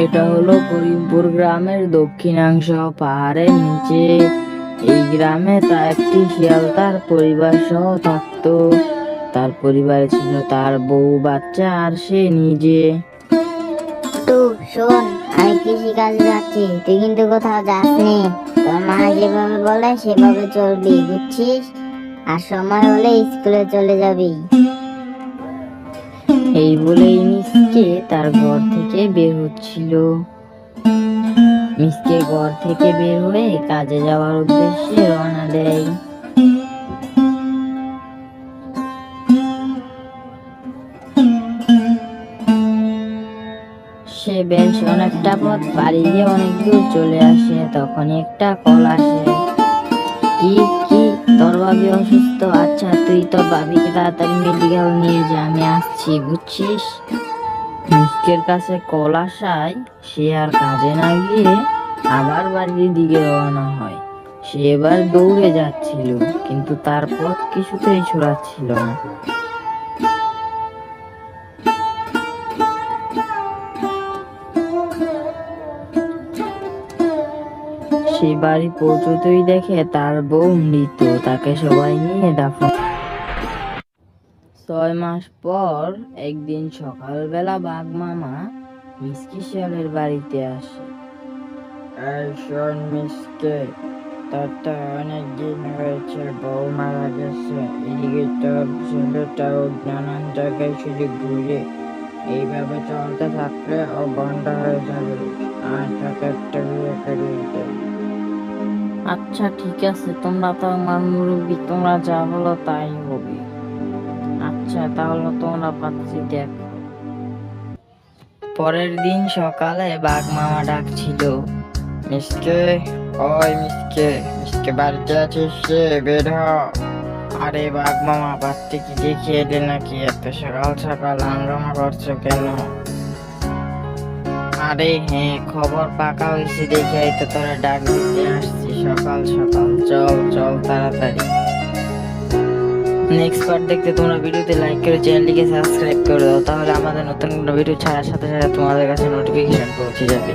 এটা হলো করিমপুর গ্রামের দক্ষিণাংশ, পাহাড়ের নিচে। এই গ্রামে একটি শিয়াল তার পরিবার সহ থাকতো। তার পরিবারে ছিল তার বউ, বাচ্চা আর সে নিজে। তো শোন, আমি কৃষি কাজে যাচ্ছি, তুই কিন্তু কোথাও যাসনি। তোর মা যেভাবে বলে সেভাবে চলবি, বুঝছিস? আর সময় হলে স্কুলে চলে যাবি। এই বলেই মিসকে তার ঘর থেকে বের হচ্ছিল। মিসকে ঘর থেকে বের হয়ে কাজে যাওয়ার উদ্দেশ্যে রওনা দেয়। সে বেশ অনেকটা পথ পাড়ি দিয়ে অনেক দূর চলে আসে। তখনই একটা কল আসে। কি কি তোর ভাবি অসুস্থ? আচ্ছা, তুই তোর ভাবিকে তাড়াতাড়ি মেডিকেল নিয়ে যা, আমি আসছি, বুঝছিস? মিসকের কাছে কল আসায় সে আর কাজে না গিয়ে আবার বাড়ির দিকে রওনা হয়। সে এবার দৌড়ে যাচ্ছিল, কিন্তু তার পথ কিছুতেই ছড়াচ্ছিল না। সে বাড়ি পৌঁছতেই দেখে তার বউ মৃত। তাকে সবাই নিয়ে দাফন। 6 মাস পর একদিন সকালবেলা বাঘ মামা মিসকে শিয়ালের বাড়িতে আসে। এই শোন মিসকে, তোর তো অনেক দিন হয়েছে, বউ মারা গেছে, এদিকে তোর ছেলেটাও নানান জায়গায় শুধু ঘুরে। এইভাবে চলতে থাকলে ও বন্ধ হয়ে যাবে। আর তোকে একটা বিয়ে করিয়ে দেয়। আচ্ছা ঠিক আছে, তোমরা তো আমার মুরব্বী, তোমরা যা বলো তাই হবে। আচ্ছা তাহলে তোমরা পাচ্ছি দেখো। পরের দিন সকালে বাঘ মামা ডাকছিল, মিসকে, ওই মিসকে, মিসকে বাড়িতে আছিস? সে বের হ। আরে বাঘ মামা, বাড়িতে কি দেখে এলে নাকি? এত সকাল সকাল হাঙ্গামা করছো কেন? আরে হ্যাঁ, খবর পাকা হয়েছে দেখে তো তোরা ডাক দিতে আসছি সকাল সকাল। চল চল তাড়াতাড়ি। নেক্সট পার্ট দেখতে তোমরা ভিডিওতে লাইক করে চ্যানেলটিকে সাবস্ক্রাইব করে দাও, তাহলে আমাদের নতুন ভিডিও ছাড়ার সাথে সাথে তোমাদের কাছে নোটিফিকেশন পৌঁছে যাবে।